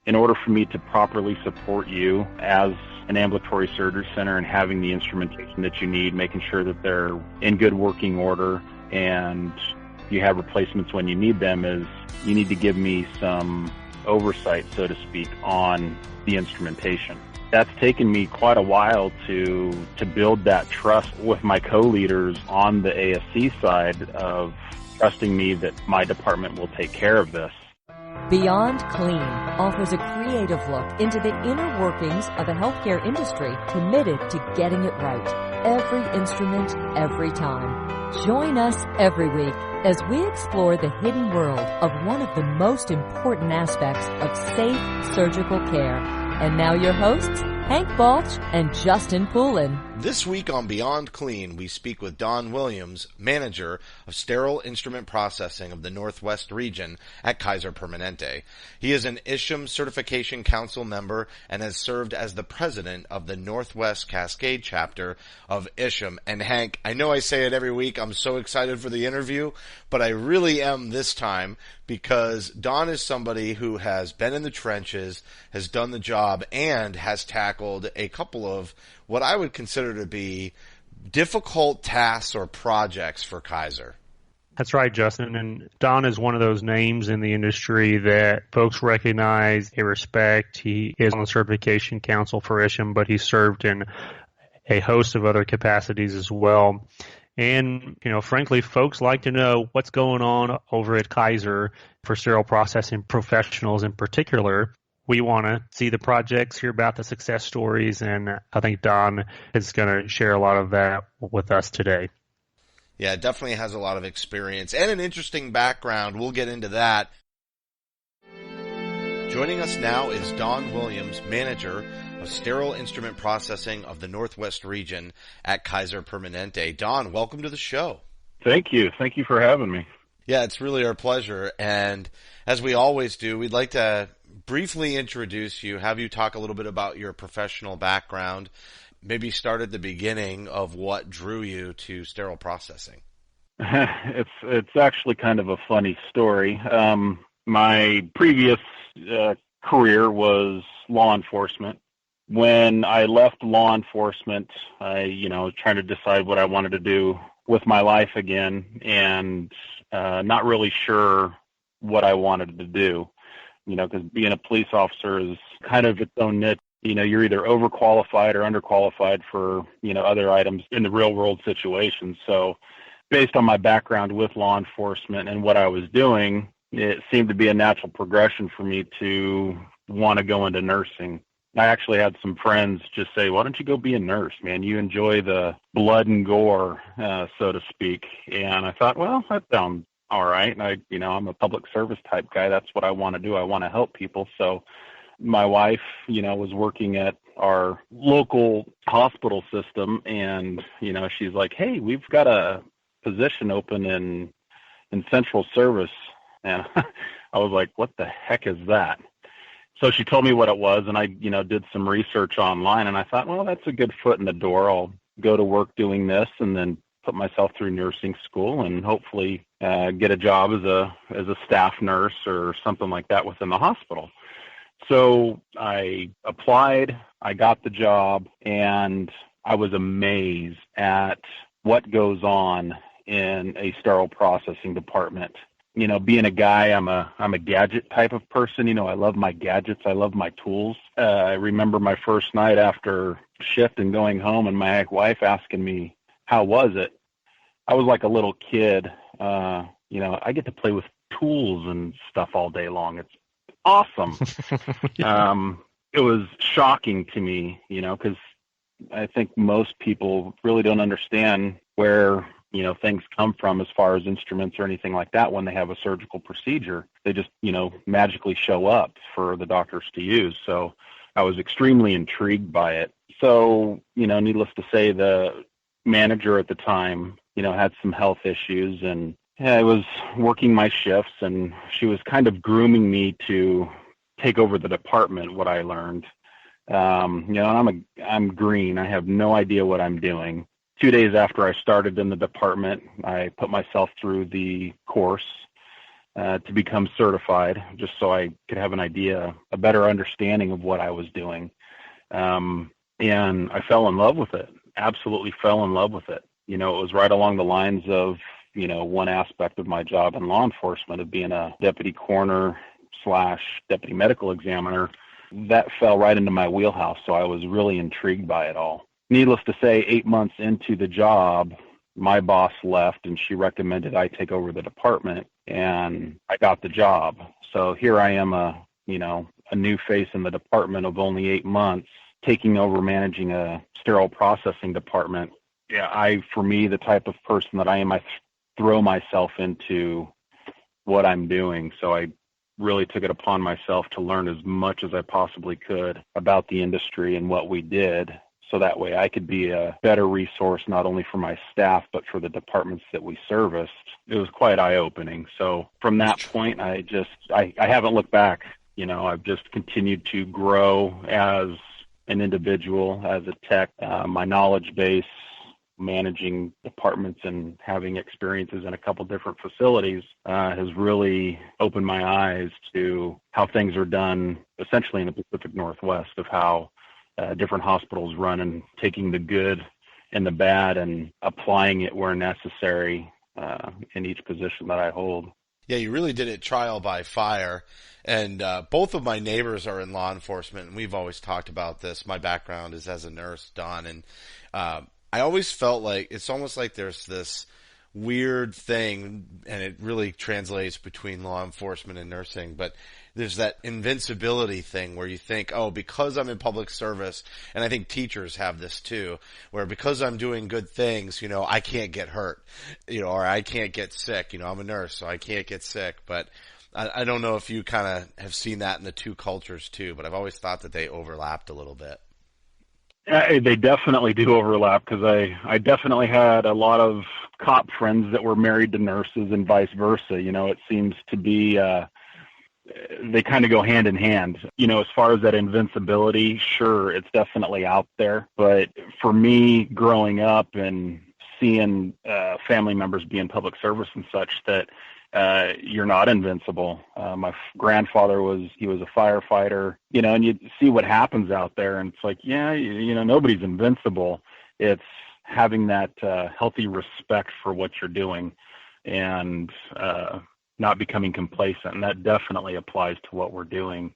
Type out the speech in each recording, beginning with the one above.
in order for me to properly support you as an ambulatory surgery center and having the instrumentation that you need, making sure that they're in good working order and you have replacements when you need them, is you need to give me some oversight, so to speak, on the instrumentation. That's taken me quite a while to build that trust with my co-leaders on the ASC side of trusting me that my department will take care of this. Beyond Clean offers a creative look into the inner workings of the healthcare industry committed to getting it right. Every instrument, every time. Join us every week as we explore the hidden world of one of the most important aspects of safe surgical care. And now your hosts, Hank Balch and Justin Poulin. This week on Beyond Clean, we speak with Don Williams, manager of sterile instrument processing of the Northwest region at Kaiser Permanente. He is an ISHM Certification Council member and has served as the president of the Northwest Cascade chapter of ISHM. And Hank, I know I say it every week, I'm so excited for the interview, but I really am this time because Don is somebody who has been in the trenches, has done the job, and has tackled a couple of what I would consider to be difficult tasks or projects for Kaiser. That's right, Justin. And Don is one of those names in the industry that folks recognize and respect. He is on the Certification Council for ISHM, but he served in a host of other capacities as well. And, frankly, folks like to know what's going on over at Kaiser for sterile processing professionals in particular. We want to see the projects, hear about the success stories, and I think Don is going to share a lot of that with us today. Yeah, it definitely has a lot of experience and an interesting background. We'll get into that. Joining us now is Don Williams, manager of sterile instrument processing of the Northwest region at Kaiser Permanente. Don, welcome to the show. Thank you. Thank you for having me. Yeah, it's really our pleasure. And as we always do, we'd like to briefly introduce you, have you talk a little bit about your professional background, maybe start at the beginning of what drew you to sterile processing. It's actually kind of a funny story. My previous career was law enforcement. When I left law enforcement, I was trying to decide what I wanted to do with my life again, and not really sure what I wanted to do. Because being a police officer is kind of its own niche. You're either overqualified or underqualified for, other items in the real world situation. So based on my background with law enforcement and what I was doing, it seemed to be a natural progression for me to want to go into nursing. I actually had some friends just say, why don't you go be a nurse, man? You enjoy the blood and gore, so to speak. And I thought, well, that sounds all right. And I'm a public service type guy. That's what I want to do. I want to help people. So my wife, was working at our local hospital system, and, she's like, hey, we've got a position open in central service. And I was like, what the heck is that? So she told me what it was, and I, did some research online, and I thought, well, that's a good foot in the door. I'll go to work doing this and then put myself through nursing school and hopefully get a job as a staff nurse or something like that within the hospital. So I applied, I got the job, and I was amazed at what goes on in a sterile processing department. Being a guy, I'm a gadget type of person. I love my gadgets. I love my tools. I remember my first night after shift and going home, and my wife asking me, how was it? I was like a little kid. I get to play with tools and stuff all day long. It's awesome. It was shocking to me, because I think most people really don't understand where, things come from as far as instruments or anything like that when they have a surgical procedure. They just, magically show up for the doctors to use. So I was extremely intrigued by it. So, needless to say, the manager at the time, had some health issues, and I was working my shifts, and she was kind of grooming me to take over the department, what I learned. And I'm green. I have no idea what I'm doing. 2 days after I started in the department, I put myself through the course, to become certified, just so I could have a better understanding of what I was doing. And I fell in love with it, absolutely fell in love with it. It was right along the lines of, one aspect of my job in law enforcement of being a deputy coroner / deputy medical examiner. That fell right into my wheelhouse, so I was really intrigued by it all. Needless to say, 8 months into the job, my boss left and she recommended I take over the department, and I got the job. So here I am, a new face in the department of only 8 months, taking over managing a sterile processing department. Yeah, for me, the type of person that I am, I throw myself into what I'm doing. So I really took it upon myself to learn as much as I possibly could about the industry and what we did, so that way I could be a better resource not only for my staff but for the departments that we serviced. It was quite eye-opening. So from that point, I haven't looked back. I've just continued to grow as an individual, as a tech. My knowledge base, managing departments and having experiences in a couple different facilities has really opened my eyes to how things are done essentially in the Pacific Northwest, of how different hospitals run, and taking the good and the bad and applying it where necessary in each position that I hold. Yeah, you really did it trial by fire. And both of my neighbors are in law enforcement, and we've always talked about this. My background is as a nurse, Don, and I always felt like it's almost like there's this weird thing, and it really translates between law enforcement and nursing, but there's that invincibility thing where you think, oh, because I'm in public service, and I think teachers have this too, where because I'm doing good things, I can't get hurt, or I can't get sick. I'm a nurse, so I can't get sick. But I don't know if you kind of have seen that in the two cultures too, but I've always thought that they overlapped a little bit. They definitely do overlap, because I definitely had a lot of cop friends that were married to nurses and vice versa. It seems to be they kind of go hand in hand. As far as that invincibility, sure, it's definitely out there. But for me, growing up and seeing family members be in public service and such, that you're not invincible. My grandfather was a firefighter, and you see what happens out there, and it's like, nobody's invincible. It's having that healthy respect for what you're doing, and not becoming complacent. And that definitely applies to what we're doing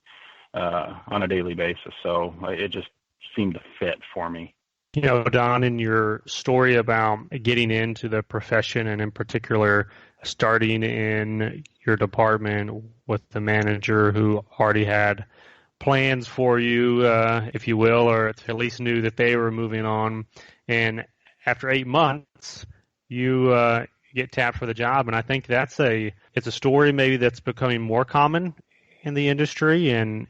on a daily basis. So it just seemed to fit for me. Don, in your story about getting into the profession, and in particular starting in your department with the manager who already had plans for you, if you will, or at least knew that they were moving on, and after 8 months, you get tapped for the job. And I think it's a story maybe that's becoming more common in the industry. And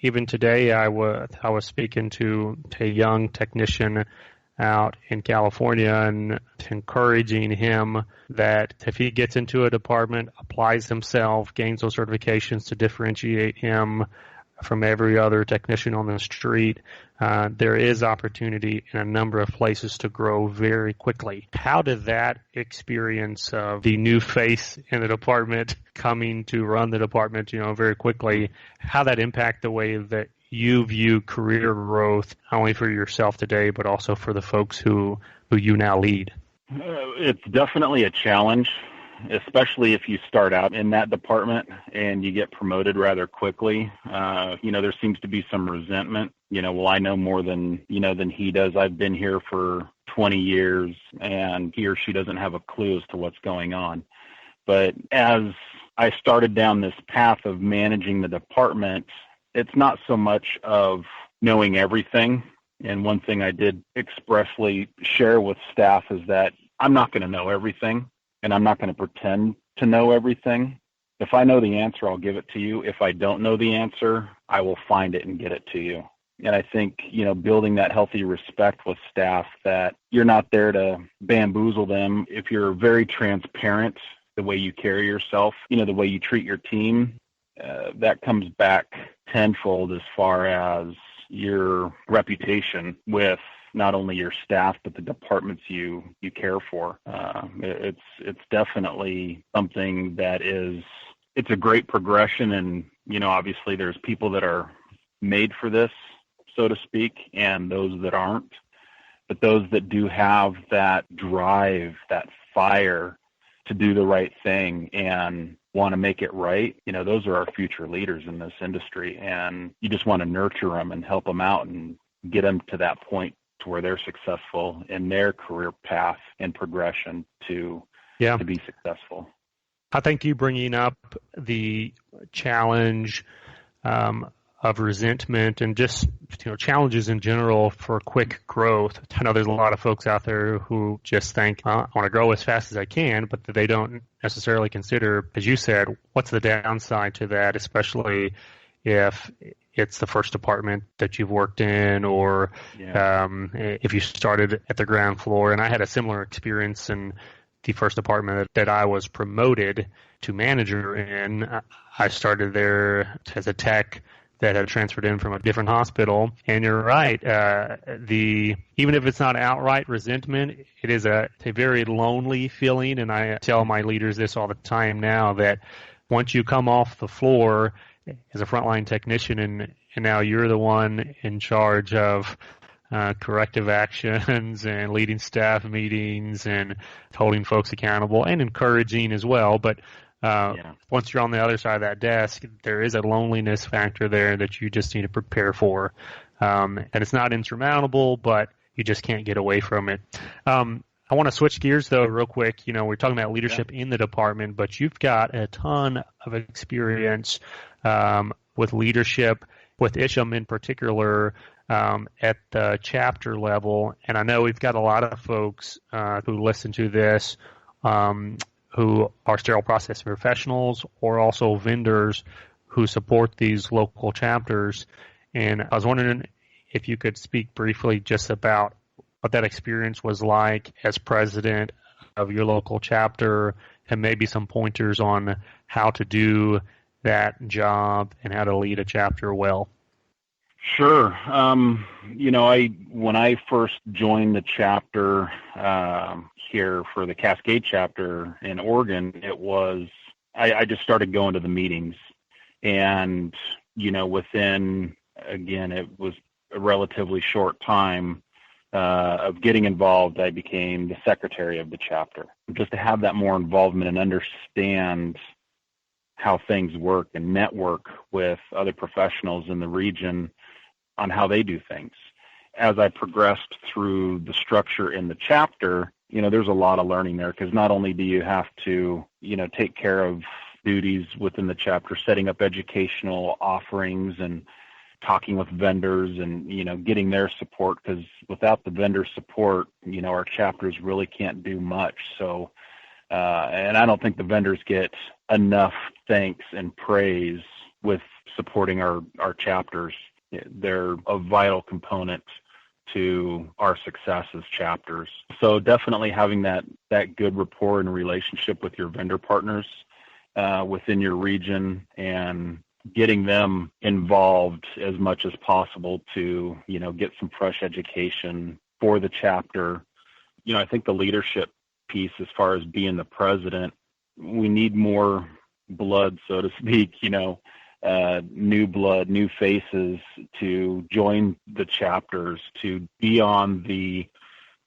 even today, I was speaking to a young technician out in California and encouraging him that if he gets into a department, applies himself, gains those certifications to differentiate him from every other technician on the street, there is opportunity in a number of places to grow very quickly. How did that experience of the new face in the department coming to run the department, very quickly, how that impact the way that you view career growth, not only for yourself today, but also for the folks who you now lead? It's definitely a challenge, especially if you start out in that department and you get promoted rather quickly. There seems to be some resentment. Well, I know more than he does. I've been here for 20 years, and he or she doesn't have a clue as to what's going on. But as I started down this path of managing the department, it's not so much of knowing everything. And one thing I did expressly share with staff is that I'm not going to know everything, and I'm not going to pretend to know everything. If I know the answer, I'll give it to you. If I don't know the answer, I will find it and get it to you. And I think, building that healthy respect with staff, that you're not there to bamboozle them. If you're very transparent, the way you carry yourself, the way you treat your team, that comes back tenfold as far as your reputation with not only your staff, but the departments you care for. It's definitely something that is it's a great progression, and, obviously there's people that are made for this, so to speak, and those that aren't. But those that do have that drive, that fire to do the right thing and want to make it right, those are our future leaders in this industry. And you just want to nurture them and help them out and get them to that point to where they're successful in their career path and progression to be successful. I think you bringing up the challenge of resentment and just challenges in general for quick growth. I know there's a lot of folks out there who just think, I want to grow as fast as I can, but they don't necessarily consider, as you said, what's the downside to that, especially if it's the first department that you've worked in, or if you started at the ground floor. And I had a similar experience in the first department that I was promoted to manager in. I started there as a tech that had transferred in from a different hospital. And you're right, even if it's not outright resentment, it is a very lonely feeling. And I tell my leaders this all the time now, that once you come off the floor as a frontline technician and now you're the one in charge of corrective actions and leading staff meetings and holding folks accountable and encouraging as well. But once you're on the other side of that desk, there is a loneliness factor there that you just need to prepare for. And it's not insurmountable, but you just can't get away from it. I want to switch gears, though, real quick. We're talking about leadership in the department, but you've got a ton of experience with leadership, with ISHM in particular, at the chapter level. And I know we've got a lot of folks who listen to this who are sterile process professionals or also vendors who support these local chapters. And I was wondering if you could speak briefly just about what that experience was like as president of your local chapter, and maybe some pointers on how to do that job and how to lead a chapter well. Sure. When I first joined the chapter here for the Cascade chapter in Oregon, I just started going to the meetings, and within, again, it was a relatively short time of getting involved, I became the secretary of the chapter, just to have that more involvement and understand how things work and network with other professionals in the region on how they do things. As I progressed through the structure in the chapter, there's a lot of learning there, because not only do you have to, take care of duties within the chapter, setting up educational offerings and talking with vendors and, getting their support, because without the vendor support, our chapters really can't do much. So, and I don't think the vendors get enough thanks and praise with supporting our chapters. They're a vital component to our success as chapters. So definitely having that good rapport and relationship with your vendor partners within your region, and getting them involved as much as possible to, get some fresh education for the chapter. I think the leadership piece, as far as being the president, we need more blood, so to speak, new blood, new faces to join the chapters, to be on the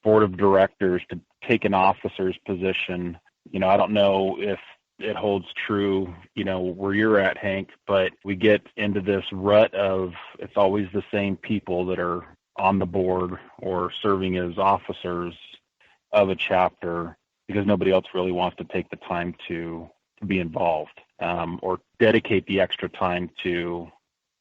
board of directors, to take an officer's position. I don't know if it holds true, where you're at, Hank, but we get into this rut of it's always the same people that are on the board or serving as officers of a chapter, because nobody else really wants to take the time to be involved, or dedicate the extra time to,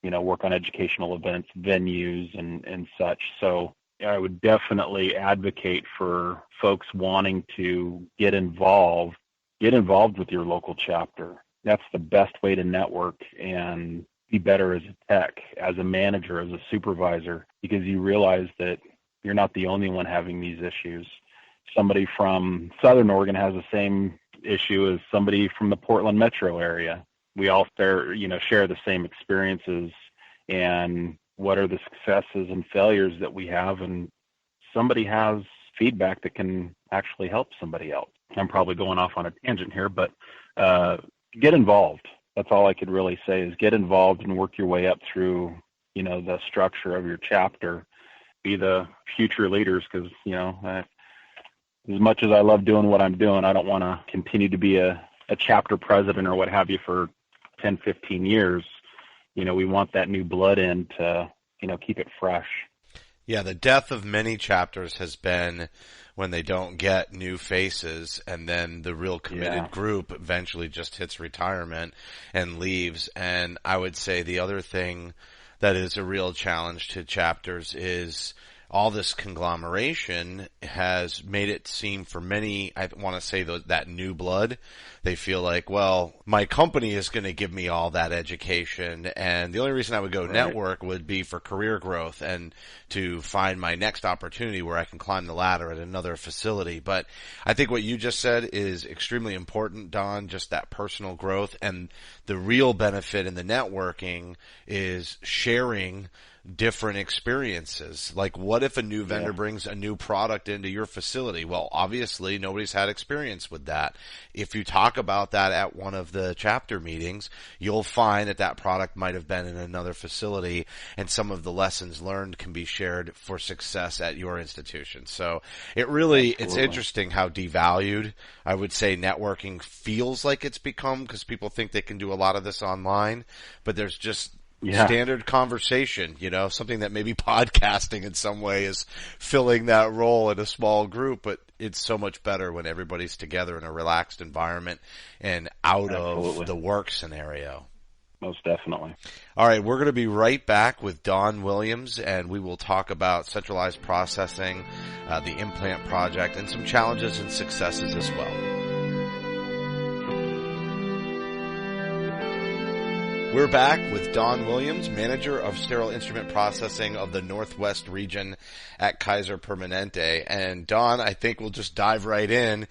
work on educational events, venues, and such. So I would definitely advocate for folks wanting to get involved with your local chapter. That's the best way to network and be better as a tech, as a manager, as a supervisor, because you realize that you're not the only one having these issues. Somebody from Southern Oregon has the same issue as somebody from the Portland metro area. We all share the same experiences, and what are the successes and failures that we have, and somebody has feedback that can actually help somebody else. I'm probably going off on a tangent here, but get involved. That's all I could really say is get involved and work your way up through, the structure of your chapter. Be the future leaders, because, as much as I love doing what I'm doing, I don't want to continue to be a chapter president or what have you for 10, 15 years. We want that new blood in to, keep it fresh. Yeah, the death of many chapters has been when they don't get new faces, and then the real committed group eventually just hits retirement and leaves. And I would say the other thing that is a real challenge to chapters is all this conglomeration has made it seem for many, I want to say that new blood, they feel like, well, my company is going to give me all that education, and the only reason I would go network would be for career growth and to find my next opportunity where I can climb the ladder at another facility. But I think what you just said is extremely important, Don, just that personal growth, and the real benefit in the networking is sharing different experiences. Like, what if a new vendor brings a new product into your facility? Well, obviously nobody's had experience with that. If you talk about that at one of the chapter meetings, you'll find that product might have been in another facility, and some of the lessons learned can be shared for success at your institution. So it really, it's interesting how devalued, I would say, networking feels like it's become, because people think they can do a lot of this online, but there's just standard conversation, something that maybe podcasting in some way is filling that role in a small group, but it's so much better when everybody's together in a relaxed environment and out of the work scenario. Most definitely. All right, we're going to be right back with Don Williams, and we will talk about centralized processing, the implant project, and some challenges and successes as well. We're back with Don Williams, manager of sterile instrument processing of the Northwest region at Kaiser Permanente. And Don, I think we'll just dive right in.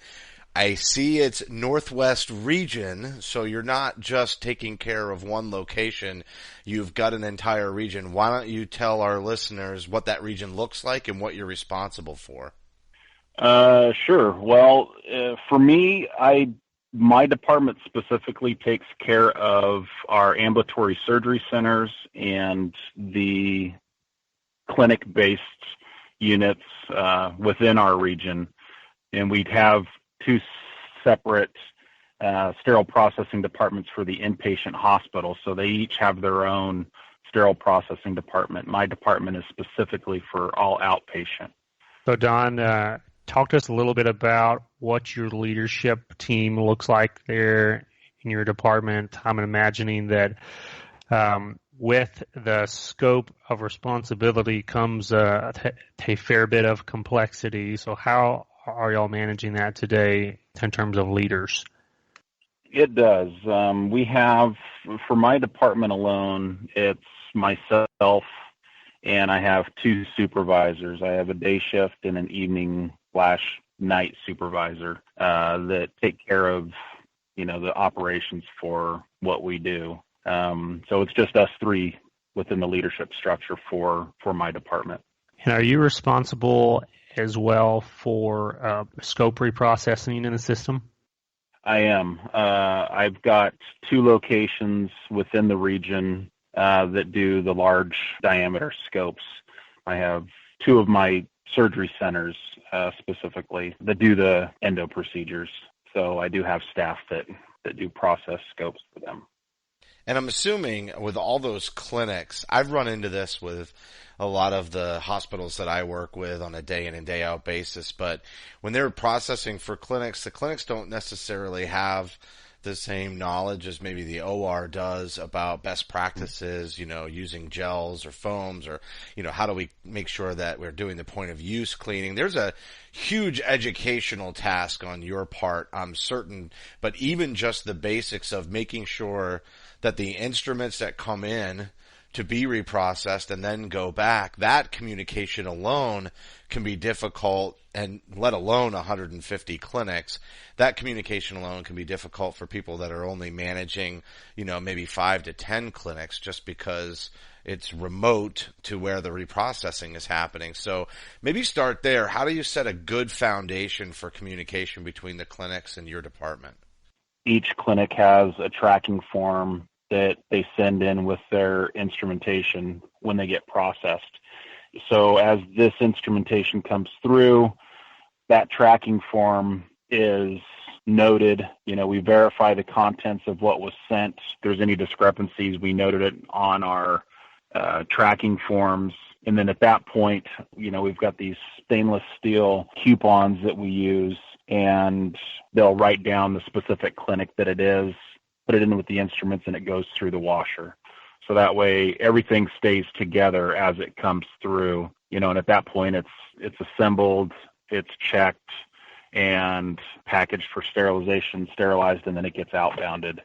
I see it's Northwest region, so you're not just taking care of one location. You've got an entire region. Why don't you tell our listeners what that region looks like and what you're responsible for? Sure. Well, for me, my department specifically takes care of our ambulatory surgery centers and the clinic-based units within our region. And we'd have two separate sterile processing departments for the inpatient hospital. So they each have their own sterile processing department. My department is specifically for all outpatient. So, Don, talk to us a little bit about what your leadership team looks like there in your department. I'm imagining that with the scope of responsibility comes a fair bit of complexity. So how are y'all managing that today in terms of leaders? It does. We have, for my department alone, it's myself, and I have two supervisors. I have a day shift and an evening/night supervisor that take care of, the operations for what we do. So it's just us three within the leadership structure for my department. And are you responsible as well for scope reprocessing in the system? I am. I've got two locations within the region that do the large diameter scopes. I have two of my surgery centers specifically that do the endo procedures. So I do have staff that do process scopes for them. And I'm assuming with all those clinics, I've run into this with a lot of the hospitals that I work with on a day in and day out basis, but when they're processing for clinics, the clinics don't necessarily have the same knowledge as maybe the OR does about best practices, using gels or foams, or, how do we make sure that we're doing the point of use cleaning. There's a huge educational task on your part, I'm certain, but even just the basics of making sure that the instruments that come in to be reprocessed and then go back, that communication alone can be difficult, and let alone 150 clinics. That communication alone can be difficult for people that are only managing, maybe 5 to 10 clinics, just because it's remote to where the reprocessing is happening. So maybe start there. How do you set a good foundation for communication between the clinics and your department? each clinic has a tracking form that they send in with their instrumentation when they get processed. So as this instrumentation comes through, that tracking form is noted. We verify the contents of what was sent. If there's any discrepancies, we noted it on our tracking forms. And then at that point, we've got these stainless steel coupons that we use, and they'll write down the specific clinic that it is, put it in with the instruments, and it goes through the washer. So that way everything stays together as it comes through, and at that point it's assembled, it's checked, and packaged for sterilization, sterilized, and then it gets outbounded.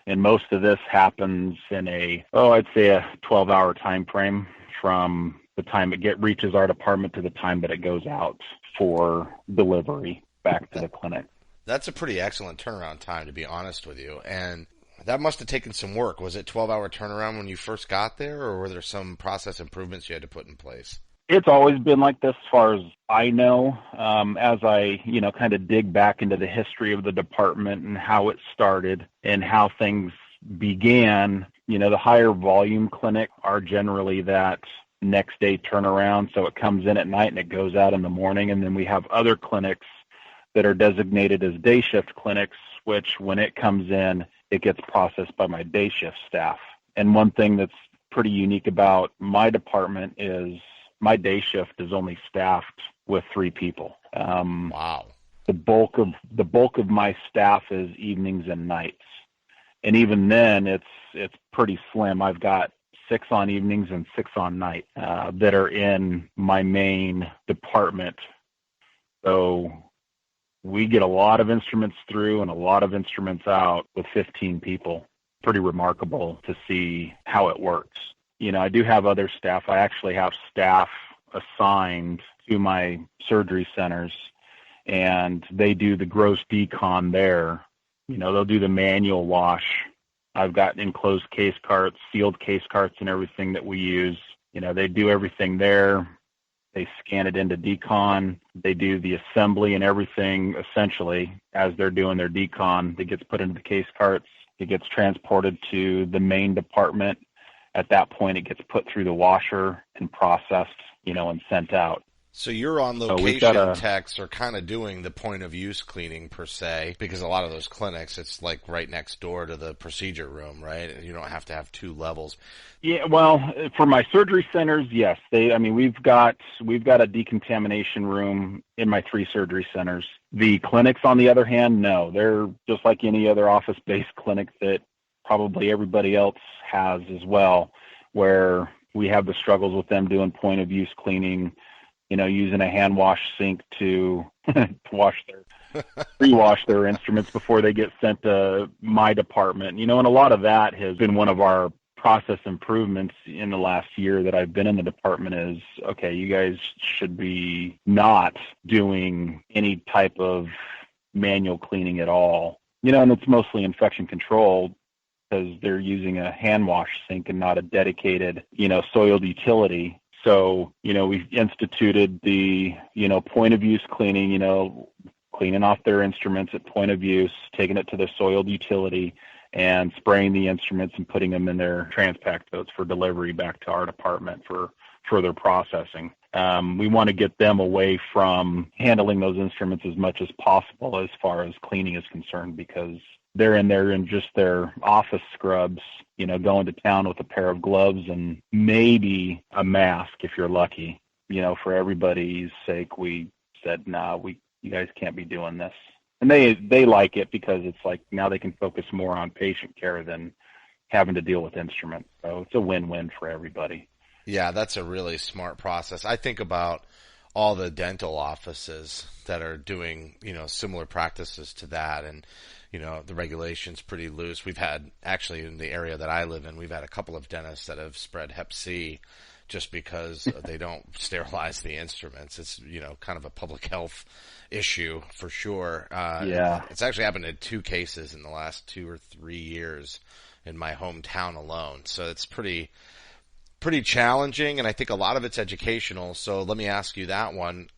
And most of this happens in I'd say a 12-hour time frame from the time it reaches our department to the time that it goes out for delivery back to the clinic. That's a pretty excellent turnaround time, to be honest with you. And that must have taken some work. Was it 12-hour turnaround when you first got there, or were there some process improvements you had to put in place? It's always been like this, as far as I know. As I, kind of dig back into the history of the department and how it started and how things began, the higher volume clinic are generally that next day turnaround. So it comes in at night and it goes out in the morning. And then we have other clinics that are designated as day shift clinics, which when it comes in, it gets processed by my day shift staff. And one thing that's pretty unique about my department is my day shift is only staffed with 3 people. Wow. The bulk of my staff is evenings and nights. And even then it's pretty slim. I've got 6 on evenings and 6 on night that are in my main department. So we get a lot of instruments through and a lot of instruments out with 15 people. Pretty remarkable to see how it works. I do have other staff. I actually have staff assigned to my surgery centers, and they do the gross decon there. They'll do the manual wash. I've got enclosed case carts, sealed case carts, and everything that we use. They do everything there. They scan it into decon. They do the assembly and everything, essentially, as they're doing their decon. It gets put into the case carts. It gets transported to the main department. At that point, it gets put through the washer and processed, and sent out. So your on-location techs are kind of doing the point-of-use cleaning, per se, because a lot of those clinics, it's like right next door to the procedure room, right? You don't have to have 2 levels. Yeah, well, for my surgery centers, yes. We've got a decontamination room in my 3 surgery centers. The clinics, on the other hand, no. They're just like any other office-based clinic that probably everybody else has as well, where we have the struggles with them doing point-of-use cleaning, using a hand wash sink to pre-wash their instruments before they get sent to my department. And a lot of that has been one of our process improvements in the last year that I've been in the department is, okay, you guys should be not doing any type of manual cleaning at all. And it's mostly infection control because they're using a hand wash sink and not a dedicated, soiled utility. So, we've instituted the, point of use cleaning, cleaning off their instruments at point of use, taking it to the soiled utility and spraying the instruments and putting them in their transpac totes for delivery back to our department for further processing. We want to get them away from handling those instruments as much as possible as far as cleaning is concerned, because they're in there in just their office scrubs, going to town with a pair of gloves and maybe a mask if you're lucky. For everybody's sake, we said, you guys can't be doing this. And they like it because it's like now they can focus more on patient care than having to deal with instruments. So it's a win-win for everybody. Yeah, that's a really smart process. I think about all the dental offices that are doing, similar practices to that. And, the regulation's pretty loose. We've had, actually in the area that I live in, we've had a couple of dentists that have spread Hep C just because they don't sterilize the instruments. It's, kind of a public health issue for sure. Yeah. It's actually happened in 2 cases in the last 2 or 3 years in my hometown alone. So it's pretty challenging, and I think a lot of it's educational. So let me ask you that one.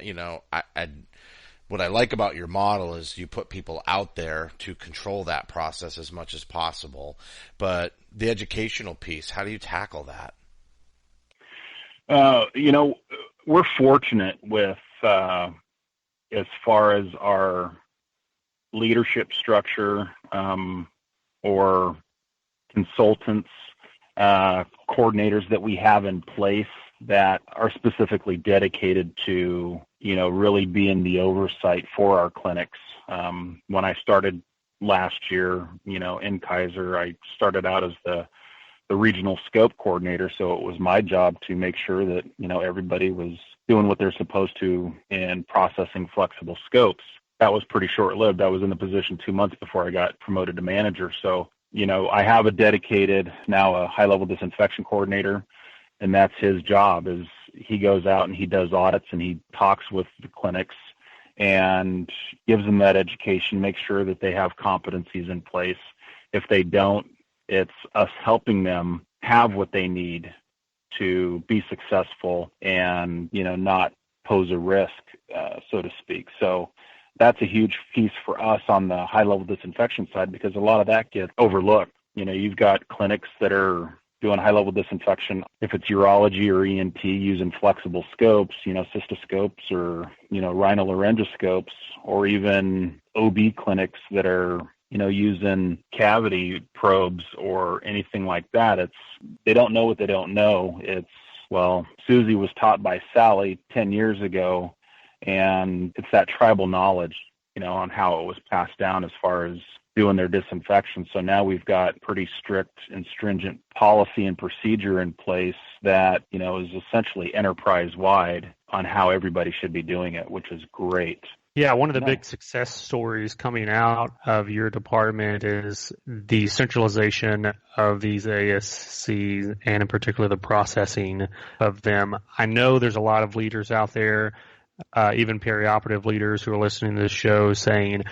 what I like about your model is you put people out there to control that process as much as possible. But the educational piece, how do you tackle that? We're fortunate with as far as our leadership structure or consultants, coordinators that we have in place that are specifically dedicated to, really being the oversight for our clinics. When I started last year, in Kaiser, I started out as the regional scope coordinator, so it was my job to make sure that, everybody was doing what they're supposed to in processing flexible scopes. That was pretty short-lived. I was in the position 2 months before I got promoted to manager. So, I have a dedicated, now a high-level disinfection coordinator, and that's his job. Is he goes out and he does audits and he talks with the clinics and gives them that education, makes sure that they have competencies in place. If they don't, it's us helping them have what they need to be successful and, not pose a risk, so to speak. So that's a huge piece for us on the high-level disinfection side, because a lot of that gets overlooked. You've got clinics that are doing high-level disinfection, if it's urology or ENT, using flexible scopes, cystoscopes or, rhinolaryngoscopes, or even OB clinics that are, using cavity probes or anything like that. They don't know what they don't know. Susie was taught by Sally 10 years ago, and it's that tribal knowledge, on how it was passed down as far as doing their disinfection. So now we've got pretty strict and stringent policy and procedure in place that, is essentially enterprise-wide on how everybody should be doing it, which is great. Yeah, one of the big success stories coming out of your department is the centralization of these ASCs, and in particular the processing of them. I know there's a lot of leaders out there, even perioperative leaders who are listening to this show, saying,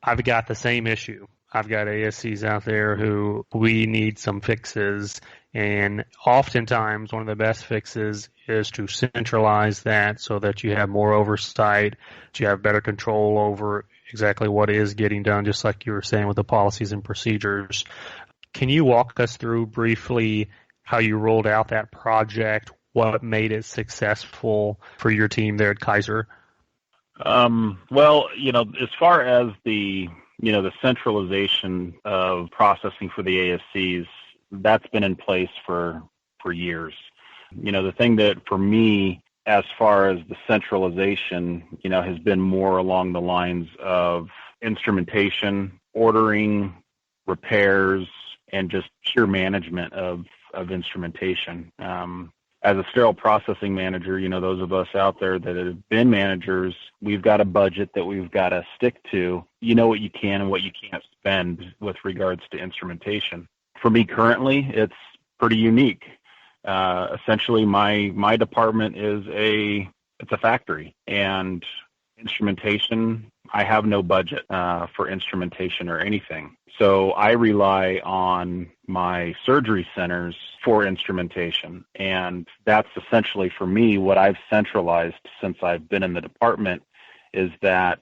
I've got the same issue. I've got ASCs out there who we need some fixes. And oftentimes one of the best fixes is to centralize that so that you have more oversight, that you have better control over exactly what is getting done, just like you were saying with the policies and procedures. Can you walk us through briefly how you rolled out that project, what made it successful for your team there at Kaiser? As far as the centralization of processing for the ASCs, that's been in place for years. The thing that for me, as far as the centralization, has been more along the lines of instrumentation, ordering, repairs, and just pure management of instrumentation. As a sterile processing manager, those of us out there that have been managers, we've got a budget that we've got to stick to. You know what you can and what you can't spend with regards to instrumentation. For me currently, it's pretty unique. Essentially, my department is a factory, and instrumentation, I have no budget for instrumentation or anything. So I rely on my surgery centers for instrumentation, and that's essentially for me what I've centralized since I've been in the department, is that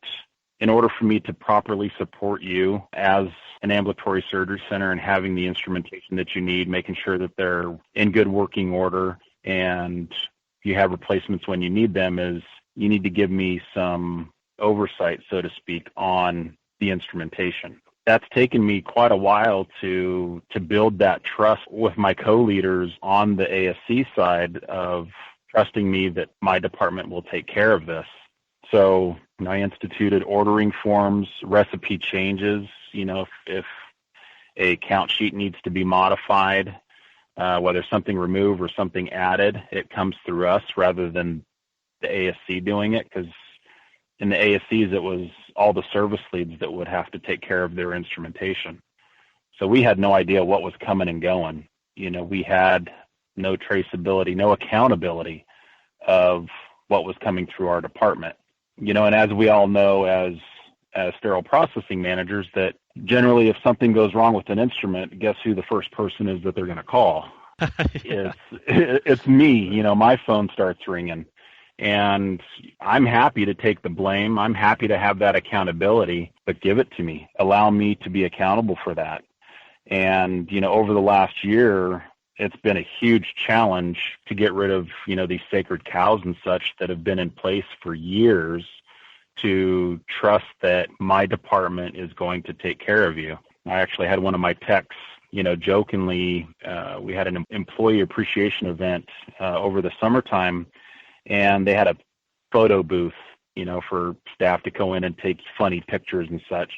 in order for me to properly support you as an ambulatory surgery center and having the instrumentation that you need, making sure that they're in good working order and you have replacements when you need them, is you need to give me some oversight, so to speak, on the instrumentation. That's taken me quite a while to build that trust with my co-leaders on the ASC side of trusting me that my department will take care of this. So I instituted ordering forms, recipe changes. If a count sheet needs to be modified, whether something removed or something added, it comes through us rather than the ASC doing it, because in the ASCs, it was all the service leads that would have to take care of their instrumentation. So we had no idea what was coming and going. We had no traceability, no accountability of what was coming through our department. And as we all know, as sterile processing managers, that generally if something goes wrong with an instrument, guess who the first person is that they're going to call? It's me. My phone starts ringing. And I'm happy to take the blame. I'm happy to have that accountability, but give it to me. Allow me to be accountable for that. And, over the last year, it's been a huge challenge to get rid of, these sacred cows and such that have been in place for years, to trust that my department is going to take care of you. I actually had one of my techs, jokingly, we had an employee appreciation event over the summertime, and they had a photo booth, for staff to go in and take funny pictures and such.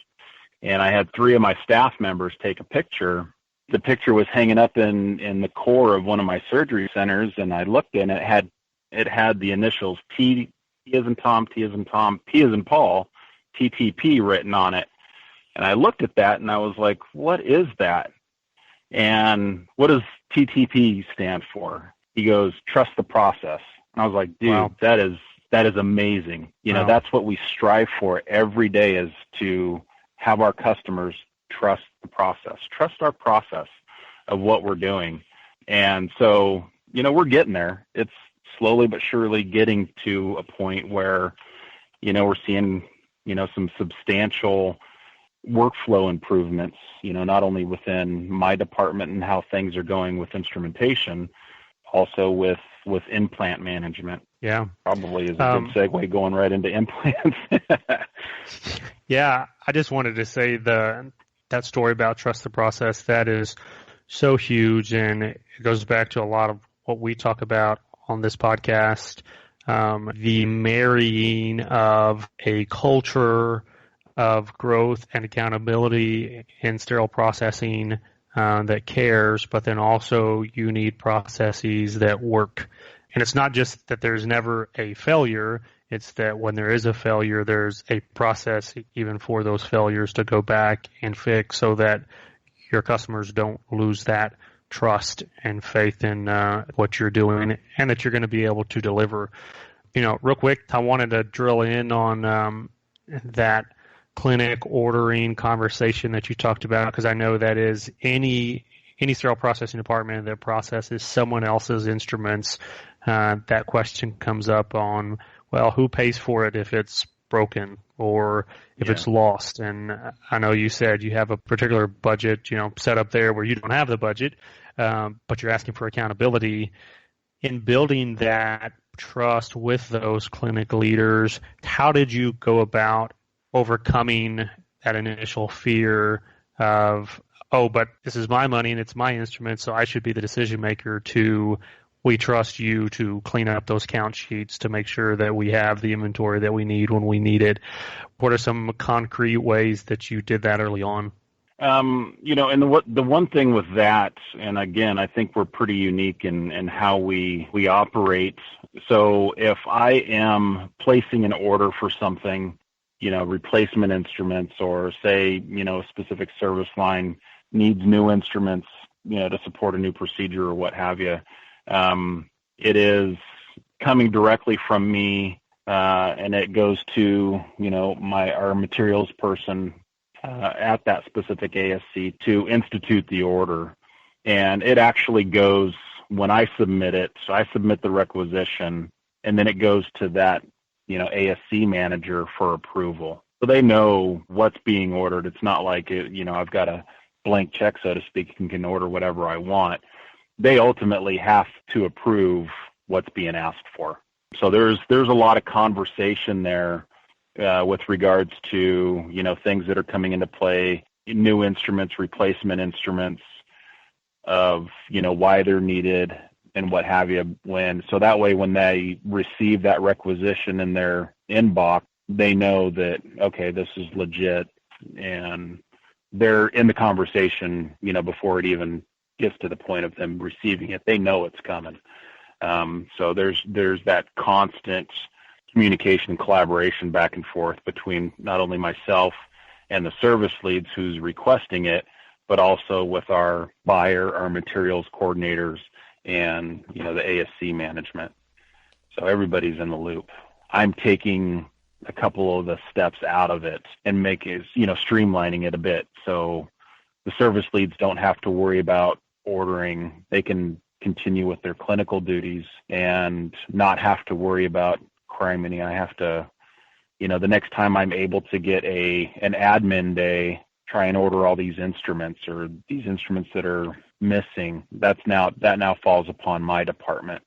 And I had 3 of my staff members take a picture. The picture was hanging up in the core of one of my surgery centers, and I looked and it had the initials T as in Tom, T as in Tom, P as in Paul, TTP written on it. And I looked at that and I was like, what is that? And what does TTP stand for? He goes, trust the process. And I was like, dude, wow, that is amazing. Wow. That's what we strive for every day, is to have our customers trust the process, trust our process of what we're doing. And so, we're getting there. It's slowly but surely getting to a point where, we're seeing, some substantial workflow improvements, not only within my department and how things are going with instrumentation, also with implant management. Yeah. Probably is a good segue going right into implants. Yeah. I just wanted to say that story about trust the process, that is so huge. And it goes back to a lot of what we talk about on this podcast, the marrying of a culture of growth and accountability in sterile processing that cares, but then also you need processes that work. And it's not just that there's never a failure, it's that when there is a failure, there's a process even for those failures to go back and fix, so that your customers don't lose that trust and faith in what you're doing, and that you're going to be able to deliver. Real quick, I wanted to drill in on that clinic ordering conversation that you talked about, because I know that is any sterile processing department that processes someone else's instruments, that question comes up on, well, who pays for it if it's broken or if it's lost? And I know you said you have a particular budget, set up there where you don't have the budget, but you're asking for accountability. In building that trust with those clinic leaders, how did you go about overcoming that initial fear of, oh, but this is my money and it's my instrument, so I should be the decision maker, to we trust you to clean up those count sheets to make sure that we have the inventory that we need when we need it? What are some concrete ways that you did that early on? And the one thing with that, and again, I think we're pretty unique in how we operate. So if I am placing an order for something, replacement instruments, or say, a specific service line needs new instruments, to support a new procedure or what have you, it is coming directly from me, and it goes to, our materials person at that specific ASC to institute the order. And it actually goes, when I submit it, so I submit the requisition, and then it goes to that, ASC manager for approval. So they know what's being ordered. It's not like, I've got a blank check, so to speak, and can order whatever I want. They ultimately have to approve what's being asked for. So there's a lot of conversation there with regards to, things that are coming into play, new instruments, replacement instruments, of, why they're needed and what have you. So that way, when they receive that requisition in their inbox, they know that, okay, this is legit, and they're in the conversation, before it even gets to the point of them receiving it. They know it's coming. So there's that constant communication and collaboration back and forth between not only myself and the service leads who's requesting it, but also with our buyer, our materials coordinators, and, the ASC management. So everybody's in the loop. I'm taking a couple of the steps out of it and making, streamlining it a bit. So the service leads don't have to worry about ordering. They can continue with their clinical duties and not have to worry about require me. I have to, the next time I'm able to get an admin day, try and order all these instruments or these instruments that are missing. That now falls upon my department.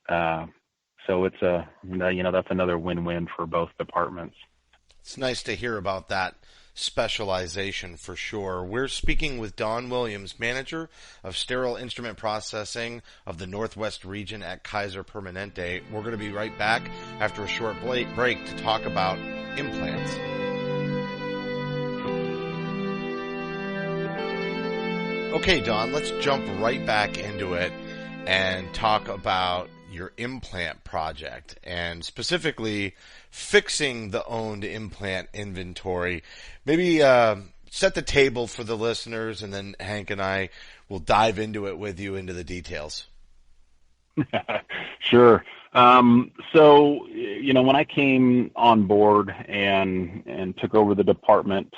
So it's that's another win-win for both departments. It's nice to hear about that specialization for sure. We're speaking with Don Williams, manager of sterile instrument processing of the Northwest region at Kaiser Permanente. We're going to be right back after a short break to talk about implants. Okay, Don, let's jump right back into it and talk about your implant project, and specifically fixing the owned implant inventory. Maybe set the table for the listeners, and then Hank and I will dive into it with you into the details. Sure. So, when I came on board and took over the department,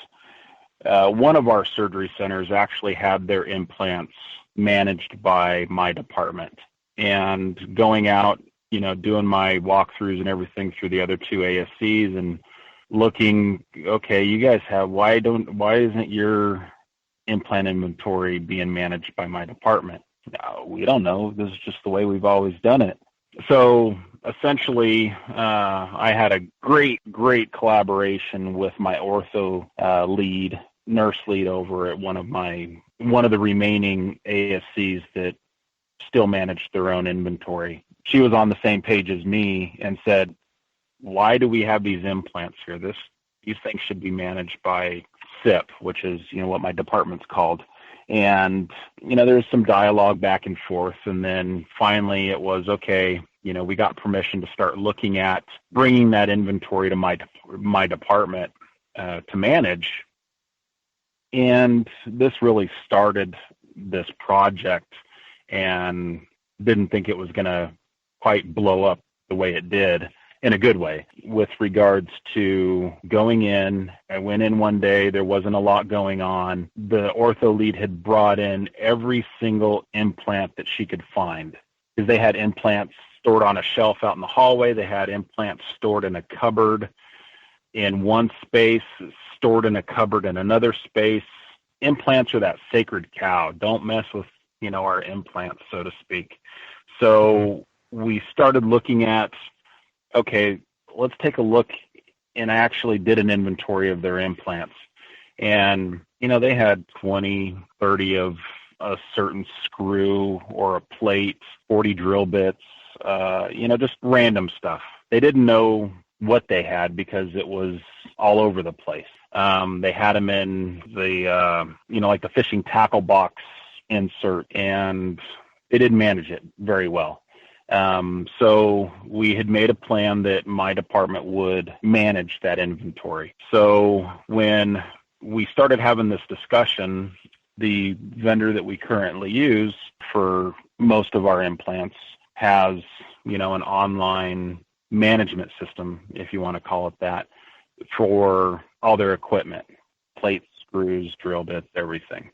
one of our surgery centers actually had their implants managed by my department. And going out, doing my walkthroughs and everything through the other two ASCs and looking, okay, you guys why isn't your implant inventory being managed by my department? No, we don't know. This is just the way we've always done it. So essentially, I had a great collaboration with my ortho nurse lead over at one of the remaining ASCs that still managed their own inventory. She was on the same page as me and said, why do we have these implants here? These things should be managed by SIP, which is, what my department's called. And, there was some dialogue back and forth. And then finally it was, okay, we got permission to start looking at bringing that inventory to my department to manage. And this really started this project, and didn't think it was going to quite blow up the way it did, in a good way. With regards to going in, I went in one day, there wasn't a lot going on. The ortho lead had brought in every single implant that she could find, because they had implants stored on a shelf out in the hallway. They had implants stored in a cupboard in one space, stored in a cupboard in another space. Implants are that sacred cow. Don't mess with our implants, so to speak. So we started looking at, okay, let's take a look, and I actually did an inventory of their implants. And, they had 20, 30 of a certain screw or a plate, 40 drill bits, just random stuff. They didn't know what they had because it was all over the place. They had them in the, like the fishing tackle box insert, and they didn't manage it very well. So we had made a plan that my department would manage that inventory. So when we started having this discussion, the vendor that we currently use for most of our implants has, an online management system, if you want to call it that, for all their equipment, plates, screws, drill bits, everything.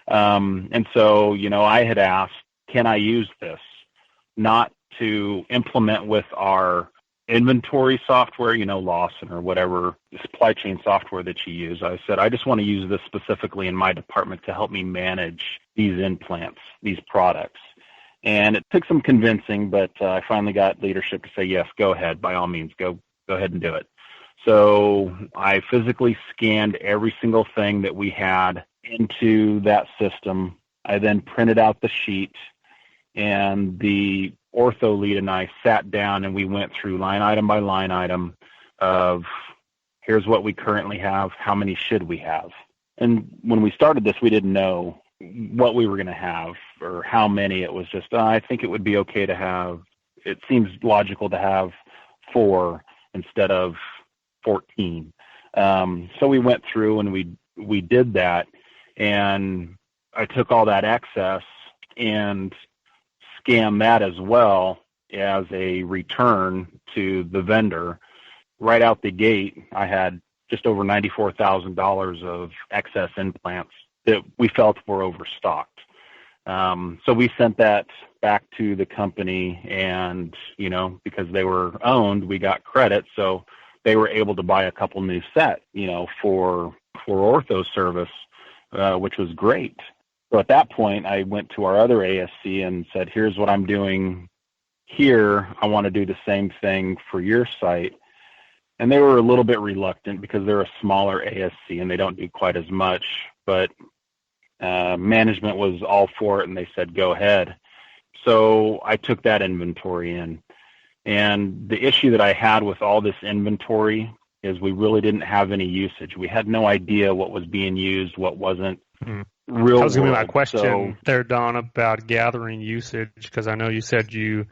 And so, I had asked, can I use this? Not to implement with our inventory software, Lawson or whatever supply chain software that you use. I said, I just want to use this specifically in my department to help me manage these implants, these products. And it took some convincing, but I finally got leadership to say, yes, go ahead, by all means, go ahead and do it. So I physically scanned every single thing that we had into that system. I then printed out the sheet, and the ortho lead and I sat down and we went through line item by line item of, here's what we currently have, how many should we have? And when we started this, we didn't know what we were going to have or how many. It was just, I think it would be okay to have, it seems logical to have 4 instead of 14. So we went through and we did that, and I took all that excess and scanned that as well as a return to the vendor. Right out the gate, I had just over $94,000 of excess implants that we felt were overstocked. So we sent that back to the company, and, because they were owned, we got credit. So they were able to buy a couple new set, for ortho service, which was great. So at that point, I went to our other ASC and said, here's what I'm doing here. I want to do the same thing for your site. And they were a little bit reluctant because they're a smaller ASC and they don't do quite as much. But management was all for it, and they said, go ahead. So I took that inventory in. And the issue that I had with all this inventory is we really didn't have any usage. We had no idea what was being used, what wasn't. Real that was going to be my world. question there, Don, about gathering usage, because I know you said you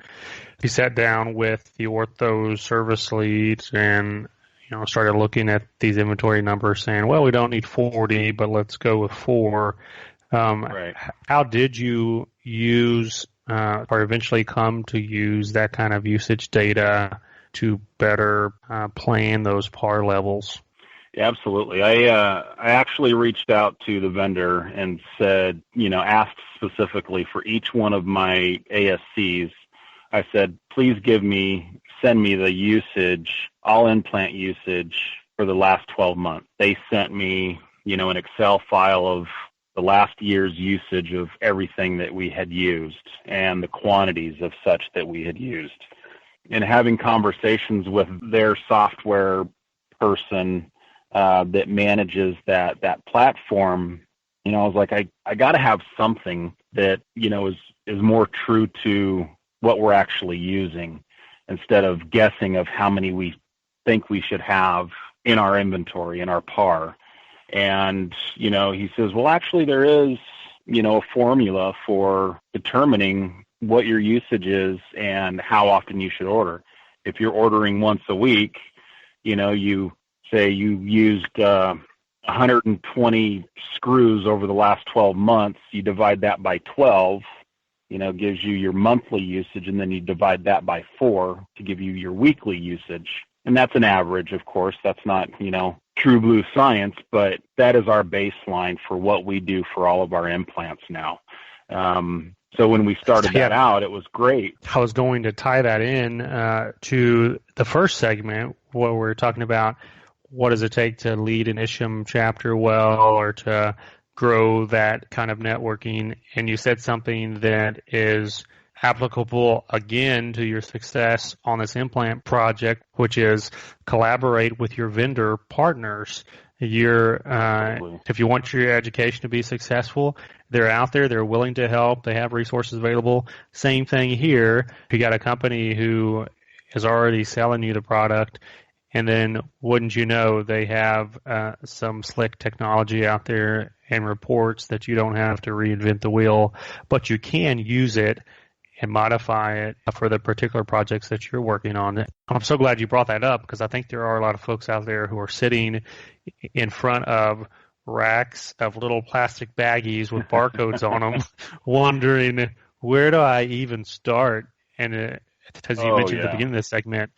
sat down with the ortho service leads and started looking at these inventory numbers, saying, well, we don't need 40, but let's go with 4. Right. How did you use or eventually come to use that kind of usage data to better plan those PAR levels? Yeah, absolutely. I actually reached out to the vendor and said, asked specifically for each one of my ASCs. I said, please send me the usage, all implant usage for the last 12 months. They sent me, an Excel file of the last year's usage of everything that we had used and the quantities of such that we had used. And having conversations with their software person that manages that platform, I was like, I got to have something that, is more true to what we're actually using, instead of guessing of how many we think we should have in our inventory, in our PAR. And, he says, well, actually there is, a formula for determining what your usage is and how often you should order. If you're ordering once a week, you say you used 120 screws over the last 12 months, you divide that by 12, gives you your monthly usage, and then you divide that by 4 to give you your weekly usage. And that's an average, of course. That's not, true blue science, but that is our baseline for what we do for all of our implants now. So when we started that out, it was great. I was going to tie that in to the first segment where we're talking about what does it take to lead an ISHM chapter well, or to grow that kind of networking. And you said something that is applicable again to your success on this implant project, which is collaborate with your vendor partners. If you want your education to be successful, they're out there, they're willing to help, they have resources available. Same thing here. If you got a company who is already selling you the product, and then wouldn't you know, they have some slick technology out there and reports that you don't have to reinvent the wheel, but you can use it and modify it for the particular projects that you're working on. I'm so glad you brought that up, because I think there are a lot of folks out there who are sitting in front of racks of little plastic baggies with barcodes on them, wondering, where do I even start? And as you mentioned at the beginning of this segment,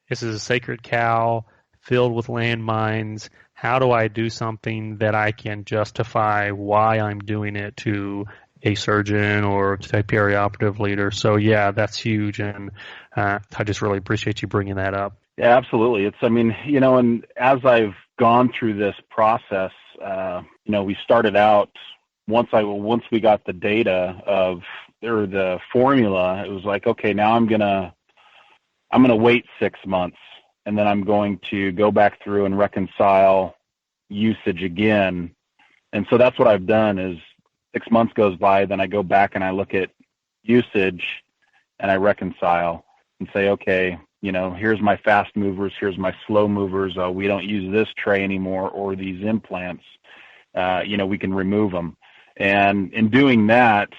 this is a sacred cow filled with landmines. How do I do something that I can justify why I'm doing it to a surgeon or to a perioperative leader? So, yeah, that's huge, and I just really appreciate you bringing that up. Yeah, absolutely. And as I've gone through this process, we started out, once we got the data or the formula, it was like, okay, now I'm gonna wait 6 months, and then I'm going to go back through and reconcile usage again. And so that's what I've done is 6 months goes by, then I go back and I look at usage and I reconcile and say, okay, here's my fast movers, here's my slow movers. We don't use this tray anymore, or these implants. We can remove them. And in doing that,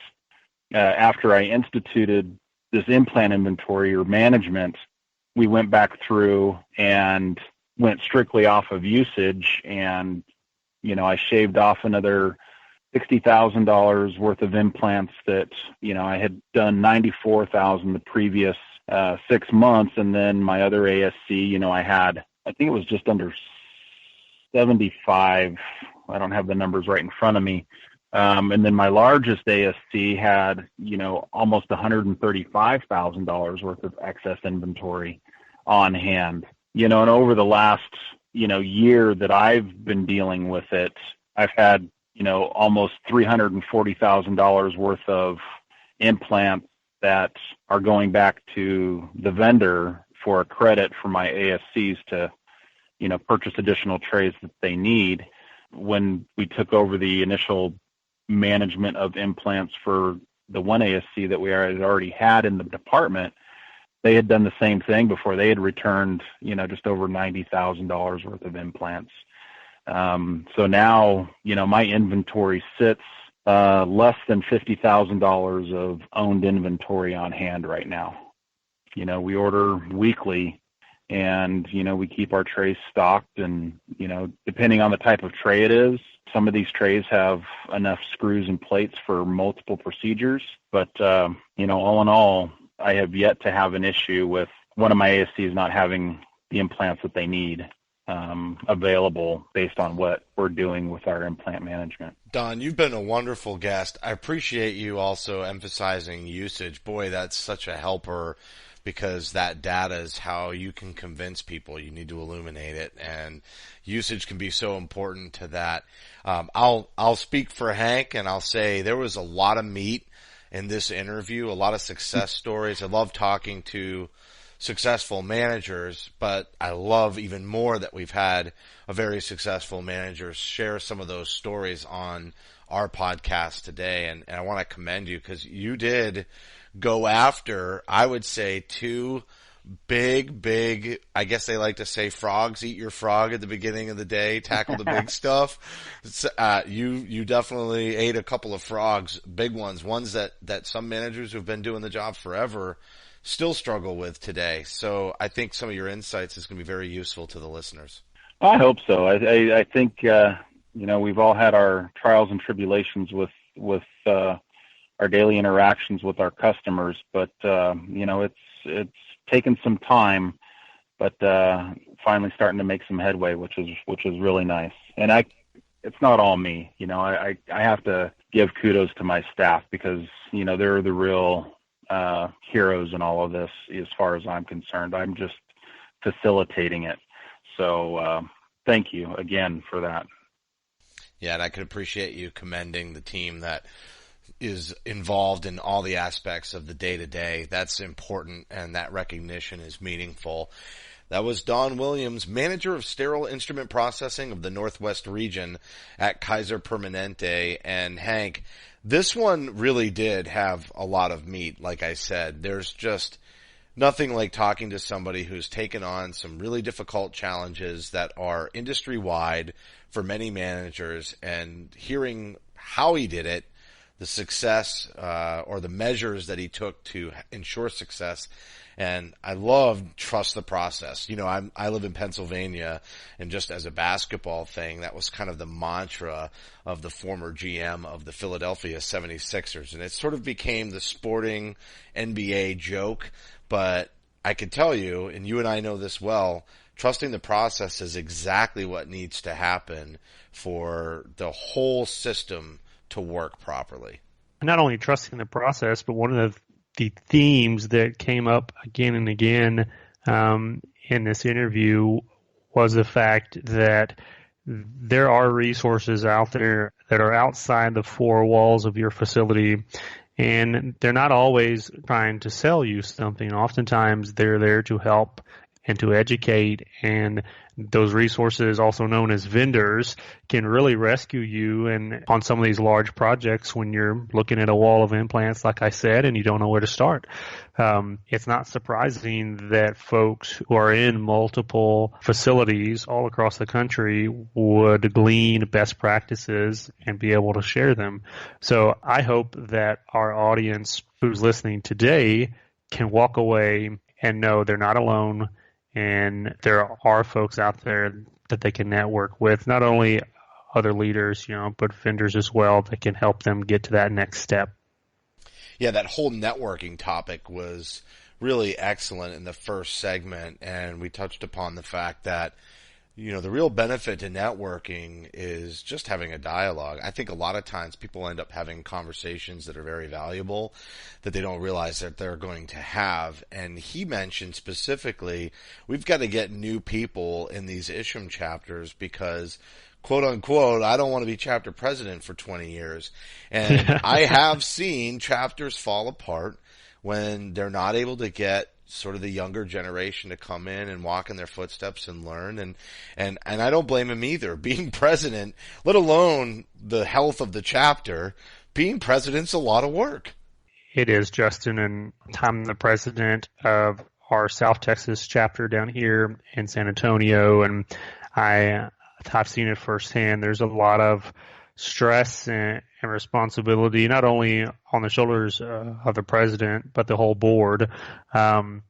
after I instituted this implant inventory or management, we went back through and went strictly off of usage, and I shaved off another $60,000 worth of implants that I had done 94,000 the previous 6 months, and then my other ASC, I think it was just under 75. I don't have the numbers right in front of me, And then my largest ASC had, almost $135,000 worth of excess inventory on hand. And over the last, year that I've been dealing with it, I've had, almost $340,000 worth of implants that are going back to the vendor for a credit for my ASCs to, purchase additional trays that they need. When we took over the initial management of implants for the one ASC that we already had in the department, they had done the same thing before. They had returned, just over $90,000 worth of implants. So now, my inventory sits less than $50,000 of owned inventory on hand right now. We order weekly, and, we keep our trays stocked, and, depending on the type of tray it is, some of these trays have enough screws and plates for multiple procedures. But, all in all, I have yet to have an issue with one of my ASCs not having the implants that they need available based on what we're doing with our implant management. Don, you've been a wonderful guest. I appreciate you also emphasizing usage. Boy, that's such a helper, because that data is how you can convince people. You need to illuminate it, and usage can be so important to that. I'll speak for Hank, and I'll say there was a lot of meat in this interview, a lot of success stories. I love talking to successful managers, but I love even more that we've had a very successful manager share some of those stories on our podcast today. And I want to commend you, because you did go after, I would say, two big, I guess they like to say frogs, eat your frog at the beginning of the day, tackle the big stuff. You definitely ate a couple of frogs, big ones that some managers who've been doing the job forever still struggle with today. So I think some of your insights is going to be very useful to the listeners. I hope so. I think, we've all had our trials and tribulations with our daily interactions with our customers, but, it's taken some time, but, finally starting to make some headway, which is really nice. And it's not all me, I have to give kudos to my staff, because, they're the real, heroes in all of this, as far as I'm concerned. I'm just facilitating it. So, thank you again for that. Yeah, and I could appreciate you commending the team that is involved in all the aspects of the day-to-day. That's important, and that recognition is meaningful. That was Don Williams, manager of sterile instrument processing of the Northwest region at Kaiser Permanente. And Hank, this one really did have a lot of meat. Like I said, there's just nothing like talking to somebody who's taken on some really difficult challenges that are industry-wide for many managers, and hearing how he did it, the success or the measures that he took to ensure success. And I love trust the process. I live in Pennsylvania, and just as a basketball thing, that was kind of the mantra of the former GM of the Philadelphia 76ers. And it sort of became the sporting NBA joke. But I can tell you, and you and I know this well, trusting the process is exactly what needs to happen for the whole system to work properly. Not only trusting the process, but one of the themes that came up again and again in this interview was the fact that there are resources out there that are outside the four walls of your facility, and they're not always trying to sell you something. Oftentimes they're there to help and to educate, and those resources, also known as vendors, can really rescue you and on some of these large projects when you're looking at a wall of implants, like I said, and you don't know where to start. It's not surprising that folks who are in multiple facilities all across the country would glean best practices and be able to share them. So I hope that our audience who's listening today can walk away and know they're not alone, and there are folks out there that they can network with, not only other leaders, but vendors as well, that can help them get to that next step. Yeah, that whole networking topic was really excellent in the first segment, and we touched upon the fact that the real benefit to networking is just having a dialogue. I think a lot of times people end up having conversations that are very valuable that they don't realize that they're going to have. And he mentioned specifically, we've got to get new people in these ISHM chapters because, quote unquote, I don't want to be chapter president for 20 years. And I have seen chapters fall apart when they're not able to get sort of the younger generation to come in and walk in their footsteps and learn. And I don't blame him either. Being president, let alone the health of the chapter, being president's a lot of work. It is, Justin, and I'm the president of our South Texas chapter down here in San Antonio, and I've seen it firsthand. There's a lot of stress and responsibility, not only on the shoulders of the president, but the whole board, and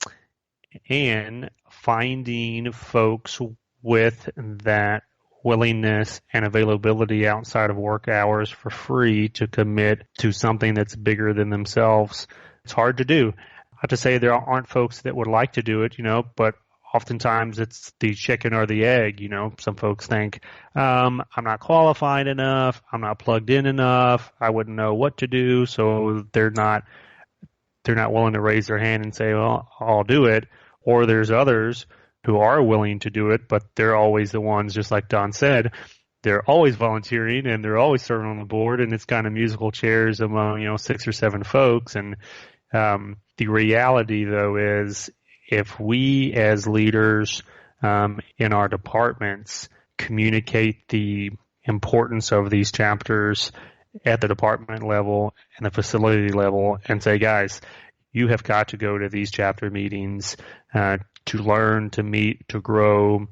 finding folks with that willingness and availability outside of work hours for free to commit to something that's bigger than themselves. It's hard to do. Not to say there aren't folks that would like to do it, but oftentimes it's the chicken or the egg. Some folks think, I'm not qualified enough, I'm not plugged in enough, I wouldn't know what to do, so they're not willing to raise their hand and say, well, I'll do it. Or there's others who are willing to do it, but they're always the ones, just like Don said, they're always volunteering and they're always serving on the board, and it's kind of musical chairs among 6 or 7 folks. And the reality, though, is if we as leaders in our departments communicate the importance of these chapters at the department level and the facility level and say, guys, you have got to go to these chapter meetings to learn, to meet, to grow,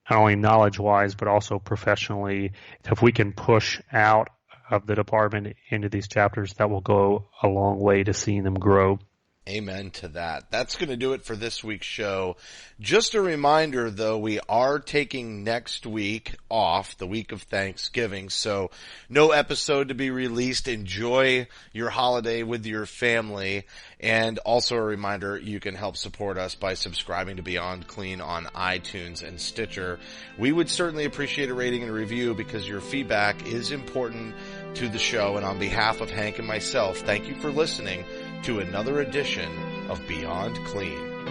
not only knowledge-wise, but also professionally. If we can push out of the department into these chapters, that will go a long way to seeing them grow. Amen to that. That's going to do it for this week's show. Just a reminder, though, we are taking next week off, the week of Thanksgiving, so no episode to be released. Enjoy your holiday with your family. And also a reminder, you can help support us by subscribing to Beyond Clean on iTunes and Stitcher. We would certainly appreciate a rating and a review because your feedback is important to the show. And on behalf of Hank and myself, thank you for listening to another edition of Beyond Clean.